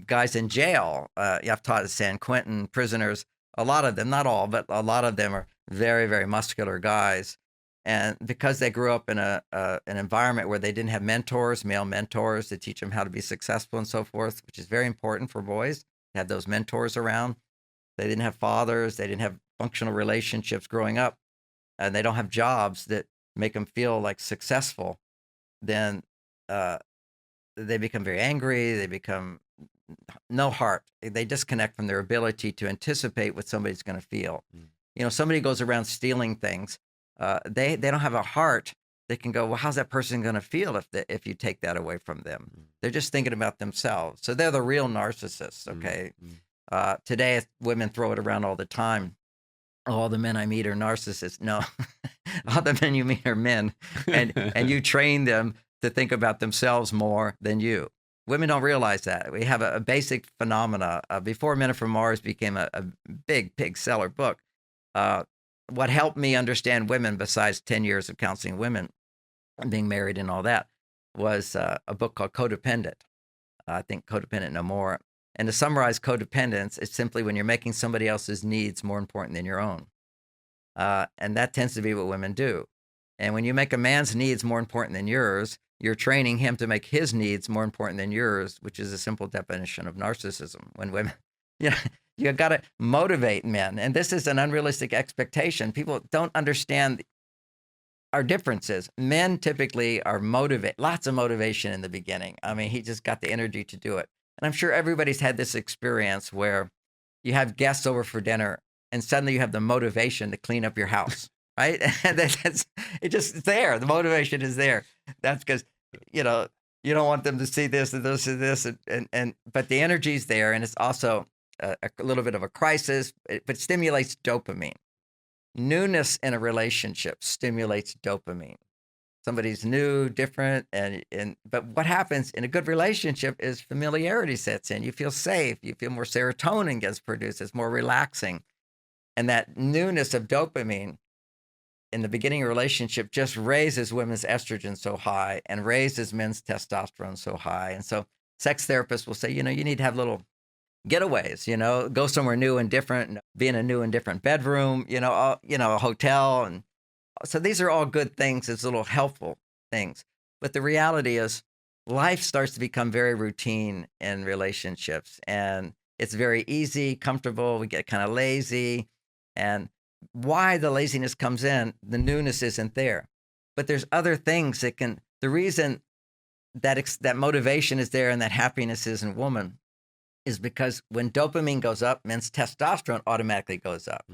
guys in jail. I've taught at San Quentin, prisoners, a lot of them, not all, but a lot of them are very, very muscular guys. And because they grew up in an environment where they didn't have mentors, male mentors, to teach them how to be successful and so forth, which is very important for boys to have those mentors around. They didn't have fathers. They didn't have functional relationships growing up, and they don't have jobs that make them feel like successful. Then they become very angry. They become no heart. They disconnect from their ability to anticipate what somebody's going to feel. Somebody goes around stealing things. They don't have a heart. They can go, well, how's that person going to feel if you take that away from them? They're just thinking about themselves. So they're the real narcissists. Okay. Today, women throw it around all the time. All the men I meet are narcissists. No, all the men you meet are men, and you train them to think about themselves more than you. Women don't realize that. We have a basic phenomena. Before Men Are From Mars became a big seller book, what helped me understand women, besides 10 years of counseling women and being married and all that, was a book called Codependent. I think Codependent No More. And to summarize codependence, it's simply when you're making somebody else's needs more important than your own. And that tends to be what women do. And when you make a man's needs more important than yours, you're training him to make his needs more important than yours, which is a simple definition of narcissism. When women, you got to motivate men. And this is an unrealistic expectation. People don't understand our differences. Men typically are motivated, lots of motivation in the beginning. I mean, he just got the energy to do it. And I'm sure everybody's had this experience where you have guests over for dinner and suddenly you have the motivation to clean up your house, right? And it's there. The motivation is there. That's because, you don't want them to see this and this and this. But the energy's there. And it's also a little bit of a crisis, but stimulates dopamine. Newness in a relationship stimulates dopamine. Somebody's new, different, but what happens in a good relationship is familiarity sets in. You feel safe. You feel more serotonin gets produced. It's more relaxing. And that newness of dopamine in the beginning of a relationship just raises women's estrogen so high and raises men's testosterone so high. And so sex therapists will say, you need to have little getaways, go somewhere new and different, be in a new and different bedroom, a hotel. And so these are all good things. It's little helpful things. But the reality is life starts to become very routine in relationships, and it's very easy, comfortable. We get kind of lazy. And why the laziness comes in, the newness isn't there. But there's other things the reason that motivation is there and that happiness is in woman is because when dopamine goes up, men's testosterone automatically goes up.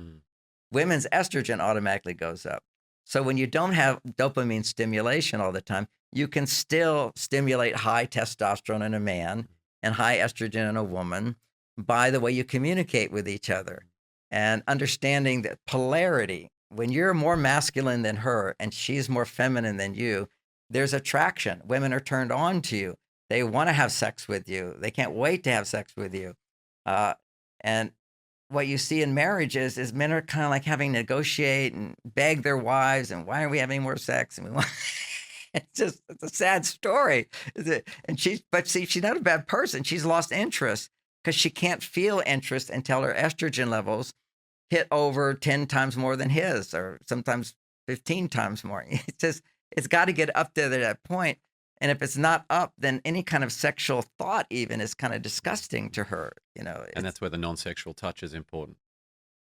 Women's estrogen automatically goes up. So when you don't have dopamine stimulation all the time, you can still stimulate high testosterone in a man and high estrogen in a woman by the way you communicate with each other. And understanding that polarity, when you're more masculine than her and she's more feminine than you, there's attraction. Women are turned on to you. They want to have sex with you. They can't wait to have sex with you. And what you see in marriages is men are kind of like having to negotiate and beg their wives, and why are we having more sex? And it's a sad story. And she's not a bad person. She's lost interest because she can't feel interest until her estrogen levels hit over 10 times more than his, or sometimes 15 times more. It's got to get up there to that point. And if it's not up, then any kind of sexual thought even is kind of disgusting to her, And that's where the non-sexual touch is important.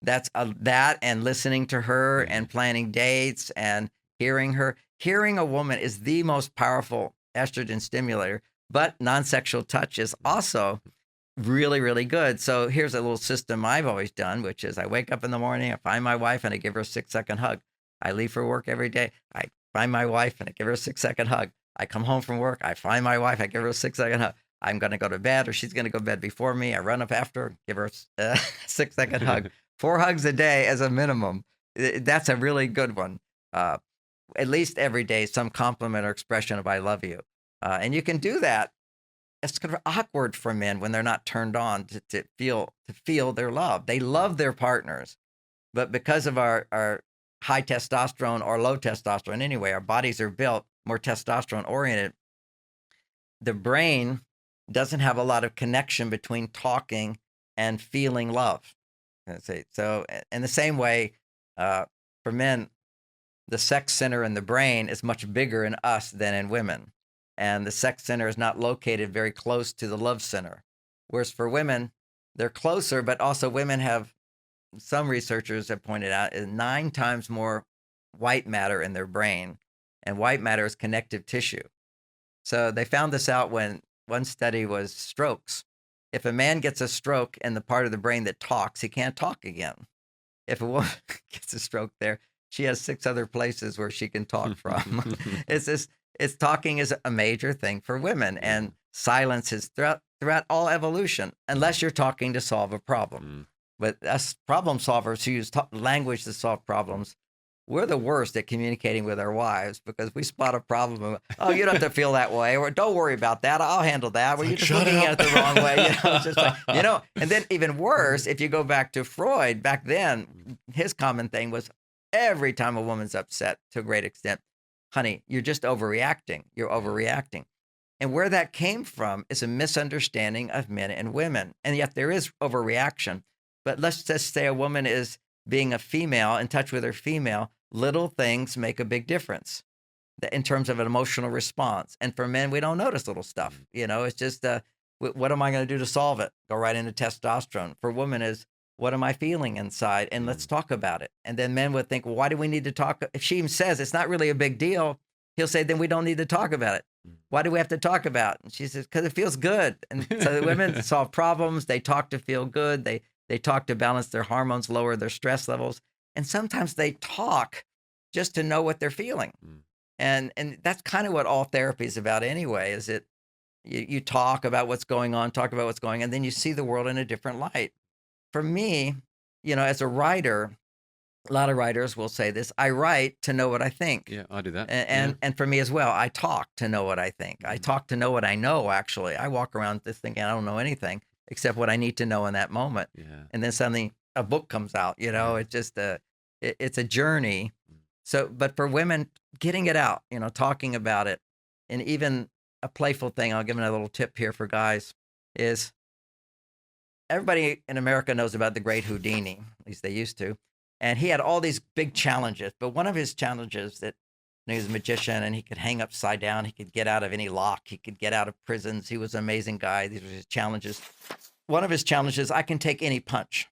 That's that, and listening to her and planning dates and hearing her. Hearing a woman is the most powerful estrogen stimulator, but non-sexual touch is also really, really good. So here's a little system I've always done, which is I wake up in the morning, I find my wife and I give her a 6-second hug. I leave for work every day. I find my wife and I give her a 6-second hug. I come home from work. I find my wife. I give her a 6-second hug. I'm going to go to bed, or she's going to go to bed before me. I run up after her, give her a 6-second hug. 4 hugs a day as a minimum. That's a really good one. At least every day, some compliment or expression of I love you. And you can do that. It's kind of awkward for men when they're not turned on to feel their love. They love their partners. But because of our high testosterone or low testosterone anyway, our bodies are built more testosterone oriented. The brain doesn't have a lot of connection between talking and feeling love. So in the same way, for men, the sex center in the brain is much bigger in us than in women. And the sex center is not located very close to the love center. Whereas for women, they're closer, but also women have, some researchers have pointed out, is 9 times more white matter in their brain. And white matter is connective tissue. So they found this out when one study was strokes. If a man gets a stroke in the part of the brain that talks, he can't talk again. If a woman gets a stroke there, she has 6 other places where she can talk from. Talking is a major thing for women, and silence is throughout all evolution, unless you're talking to solve a problem. But us problem solvers who use language to solve problems, we're the worst at communicating with our wives because we spot a problem. And, oh, you don't have to feel that way, or don't worry about that. I'll handle that. Well, you're just looking at it the wrong way. It's just like, and then even worse, if you go back to Freud, back then, his common thing was every time a woman's upset to a great extent, honey, you're just overreacting. You're overreacting. And where that came from is a misunderstanding of men and women. And yet there is overreaction. But let's just say a woman is being a female, in touch with her female, little things make a big difference in terms of an emotional response. And for men, we don't notice little stuff. It's just, what am I going to do to solve it? Go right into testosterone. For women is, what am I feeling inside? And let's talk about it. And then men would think, well, why do we need to talk? If she even says it's not really a big deal, he'll say, then we don't need to talk about it. Why do we have to talk about it? And she says, because it feels good. And so the women solve problems. They talk to feel good. They talk to balance their hormones, lower their stress levels. And sometimes they talk just to know what they're feeling. And that's kind of what all therapy is about anyway, is it you talk about what's going on, and then you see the world in a different light. For me, as a writer, a lot of writers will say this, I write to know what I think. Yeah, I do that. And for me as well, I talk to know what I think. I talk to know what I know, actually. I walk around this thinking I don't know anything except what I need to know in that moment. Yeah. And then suddenly a book comes out, it's just it's a journey. So, but for women, getting it out, talking about it, and even a playful thing, I'll give another little tip here for guys, is everybody in America knows about the great Houdini, at least they used to. And he had all these big challenges, but one of his challenges that he was a magician and he could hang upside down. He could get out of any lock. He could get out of prisons. He was an amazing guy. These were his challenges. One of his challenges, I can take any punch.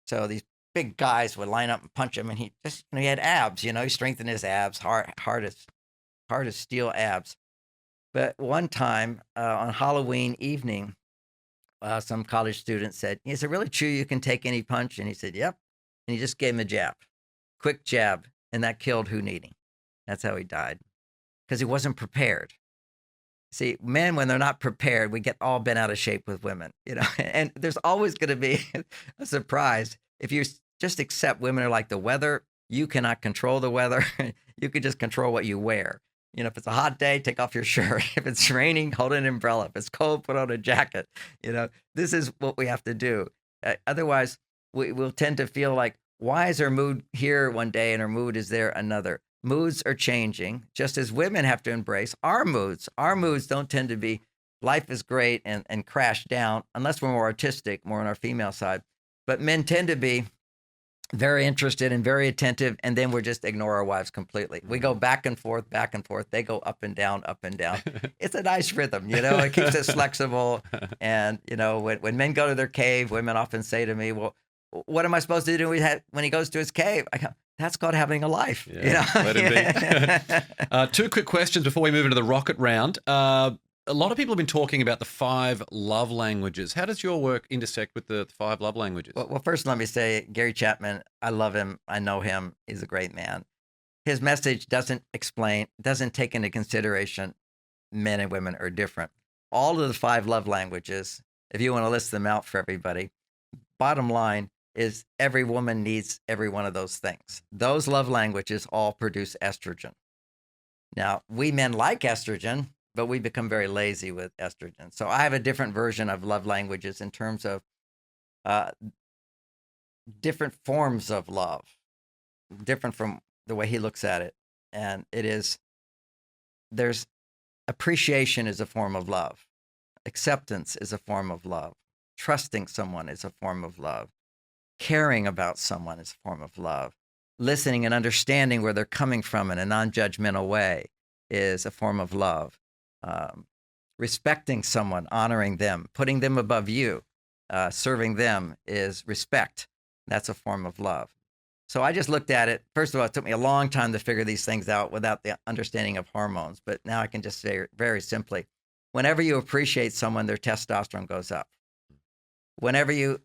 So these big guys would line up and punch him, and he just, he had abs, he strengthened his abs, hard as steel abs. But one time on Halloween evening, some college student said, is it really true you can take any punch? And he said, yep. And he just gave him a jab, quick jab, and that killed Houdini. That's how he died, because he wasn't prepared. See, men, when they're not prepared, we get all bent out of shape with women, and there's always going to be a surprise. If you just accept women are like the weather, you cannot control the weather. You can just control what you wear. If it's a hot day, take off your shirt. If it's raining, hold an umbrella. If it's cold, put on a jacket. This is what we have to do. Otherwise, we'll tend to feel like, why is her mood here one day and her mood is there another? Moods are changing, just as women have to embrace our moods. Our moods don't tend to be, life is great and crash down, unless we're more artistic, more on our female side. But men tend to be very interested and very attentive, and then we just ignore our wives completely. We go back and forth, back and forth. They go up and down, up and down. It's a nice rhythm, it keeps us flexible. And, when men go to their cave, women often say to me, well, what am I supposed to do when he goes to his cave? I go, that's called having a life. Let it be. Two quick questions before we move into the rocket round. A lot of people have been talking about the 5 love languages. How does your work intersect with the 5 love languages? Well, first, let me say, Gary Chapman, I love him. I know him. He's a great man. His message doesn't take into consideration men and women are different. All of the 5 love languages, if you want to list them out for everybody, bottom line is every woman needs every one of those things. Those love languages all produce estrogen. Now, we men like estrogen, but we become very lazy with estrogen. So I have a different version of love languages in terms of different forms of love, different from the way he looks at it. And there's appreciation is a form of love. Acceptance is a form of love. Trusting someone is a form of love. Caring about someone is a form of love. Listening and understanding where they're coming from in a non-judgmental way is a form of love. Respecting someone, honoring them, putting them above you, serving them is respect. That's a form of love. So I just looked at it. First of all, it took me a long time to figure these things out without the understanding of hormones. But now I can just say very simply, whenever you appreciate someone, their testosterone goes up. Whenever you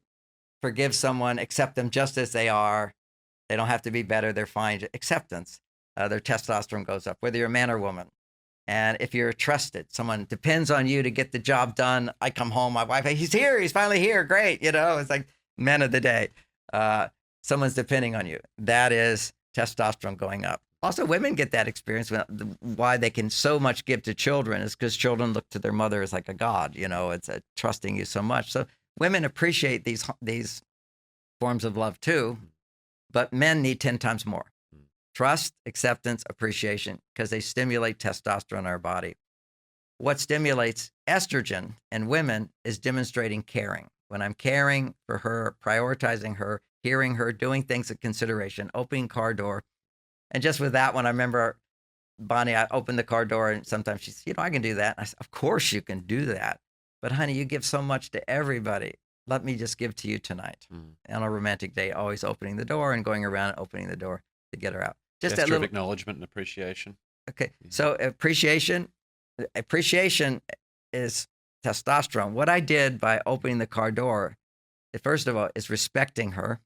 forgive someone, accept them just as they are, they don't have to be better, they're fine. Acceptance, their testosterone goes up, whether you're a man or woman. And if you're trusted, someone depends on you to get the job done. I come home, my wife, he's here, he's finally here, great. It's like men of the day. Someone's depending on you. That is testosterone going up. Also, women get that experience. Why they can so much give to children is because children look to their mother as like a god. It's trusting you so much. So women appreciate these forms of love too, but men need 10 times more. Trust, acceptance, appreciation, because they stimulate testosterone in our body. What stimulates estrogen in women is demonstrating caring. When I'm caring for her, prioritizing her, hearing her, doing things at consideration, opening car door. And just with that one, I remember Bonnie, I opened the car door and sometimes she said, I can do that. And I said, of course you can do that. But honey, you give so much to everybody. Let me just give to you tonight. On a romantic day, always opening the door and going around and opening the door to get her out. Just Gesture that little of acknowledgement and appreciation. Okay. So appreciation is testosterone. What I did by opening the car door, first of all, is respecting her,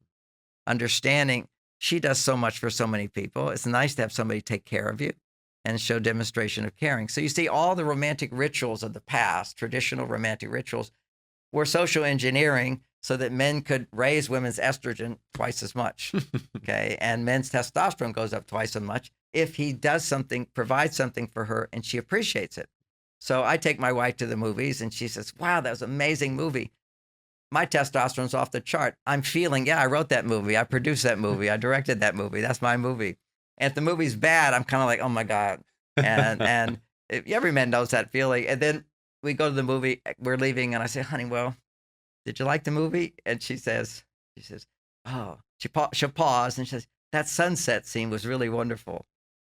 understanding she does so much for so many people. It's nice to have somebody take care of you and show demonstration of caring. So you see all the romantic rituals of the past, traditional romantic rituals, were social engineering so that men could raise women's estrogen twice as much, okay? And men's testosterone goes up twice as much if he does something, provides something for her, and she appreciates it. So I take my wife to the movies, and she says, wow, that was an amazing movie. My testosterone's off the chart. I'm feeling, I wrote that movie. I produced that movie. I directed that movie. That's my movie. And if the movie's bad, I'm kind of like, oh my God. And every man knows that feeling. And then we go to the movie, we're leaving, and I say, honey, well, did you like the movie? And she says, oh, she'll pause and she says, that sunset scene was really wonderful.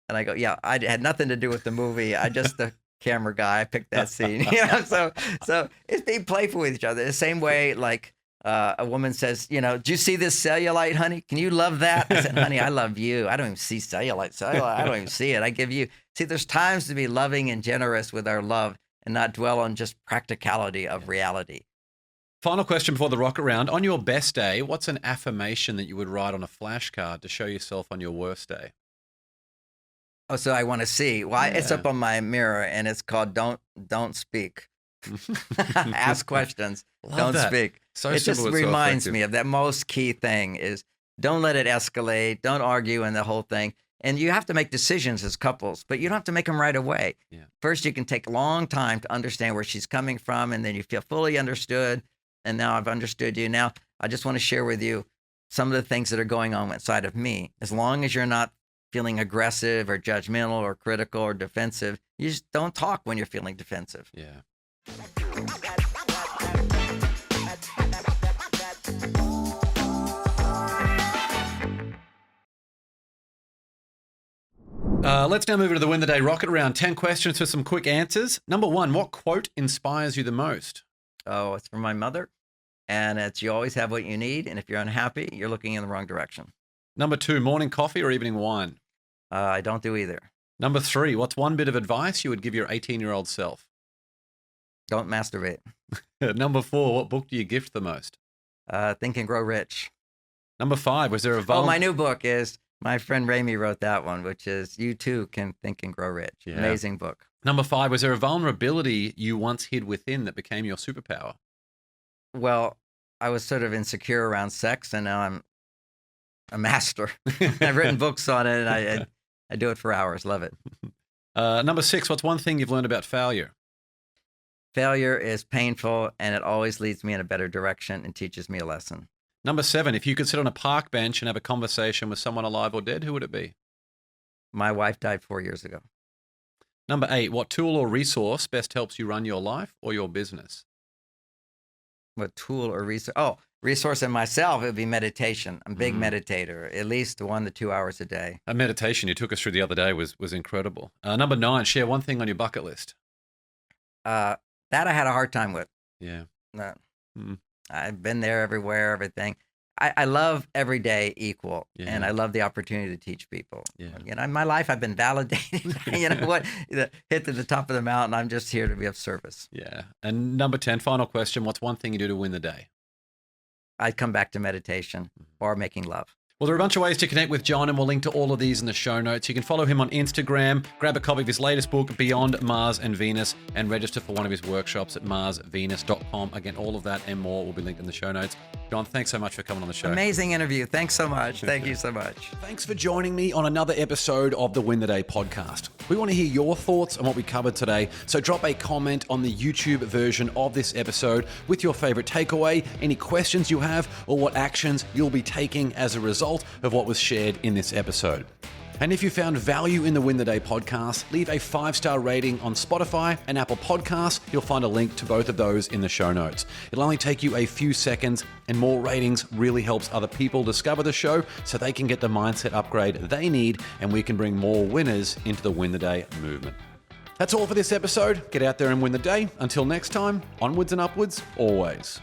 And I go, yeah, I had nothing to do with the movie. I just the camera guy. I picked that scene. So it's being playful with each other. The same way, like a woman says, do you see this cellulite, honey? Can you love that? I said, honey, I love you. I don't even see cellulite. I don't even see it. I give you. See, there's times to be loving and generous with our love and not dwell on just practicality of reality. Final question before the rocket round. On your best day, what's an affirmation that you would write on a flashcard to show yourself on your worst day? Oh, so I want to see. Well, it's up on my mirror, and it's called "Don't Speak." Ask questions. Don't speak. So it just simple, reminds me of that most key thing is don't let it escalate. Don't argue in the whole thing. And you have to make decisions as couples, but you don't have to make them right away. Yeah. First, you can take a long time to understand where she's coming from, and then you feel fully understood. And now I've understood you. Now I just want to share with you some of the things that are going on inside of me. As long as you're not feeling aggressive or judgmental or critical or defensive, you just don't talk when you're feeling defensive. Yeah. Let's now move into the Win the Day rocket round. 10 questions for some quick answers. Number 1, what quote inspires you the most? Oh, it's from my mother. And it's, you always have what you need. And if you're unhappy, you're looking in the wrong direction. Number 2, morning coffee or evening wine? I don't do either. Number 3, what's one bit of advice you would give your 18-year-old self? Don't masturbate. Number 4, what book do you gift the most? Think and Grow Rich. Number 5, was there a my new book is, my friend Rami wrote that one, which is You Too Can Think and Grow Rich. Yeah. Amazing book. Number 5, was there a vulnerability you once hid within that became your superpower? Well, I was sort of insecure around sex, and now I'm a master. I've written books on it, and I do it for hours. Love it. Number 6, what's one thing you've learned about failure? Failure is painful, and it always leads me in a better direction and teaches me a lesson. Number 7, if you could sit on a park bench and have a conversation with someone alive or dead, who would it be? My wife died 4 years ago. Number 8, what tool or resource best helps you run your life or your business? What tool or resource? Oh, resource in myself, it would be meditation. I'm a big meditator, at least 1 to 2 hours a day. A meditation you took us through the other day was incredible. Number 9, share one thing on your bucket list. That I had a hard time with. Yeah. I've been there everywhere, everything. I love every day equal, and I love the opportunity to teach people. Yeah. In my life, I've been validated. Hit to the top of the mountain. I'm just here to be of service. Yeah. And number 10, final question. What's one thing you do to win the day? I'd come back to meditation or making love. Well, there are a bunch of ways to connect with John, and we'll link to all of these in the show notes. You can follow him on Instagram, grab a copy of his latest book, Beyond Mars and Venus, and register for one of his workshops at marsvenus.com. Again, all of that and more will be linked in the show notes. John, thanks so much for coming on the show. Amazing interview. Thanks so much. Thank you so much. Thanks for joining me on another episode of the Win the Day podcast. We want to hear your thoughts on what we covered today, so drop a comment on the YouTube version of this episode with your favorite takeaway, any questions you have, or what actions you'll be taking as a result of what was shared in this episode. And if you found value in the Win the Day podcast, leave a 5-star rating on Spotify and Apple Podcasts. You'll find a link to both of those in the show notes. It'll only take you a few seconds, and more ratings really helps other people discover the show so they can get the mindset upgrade they need, and we can bring more winners into the Win the Day movement. That's all for this episode. Get out there and win the day. Until next time, onwards and upwards, always.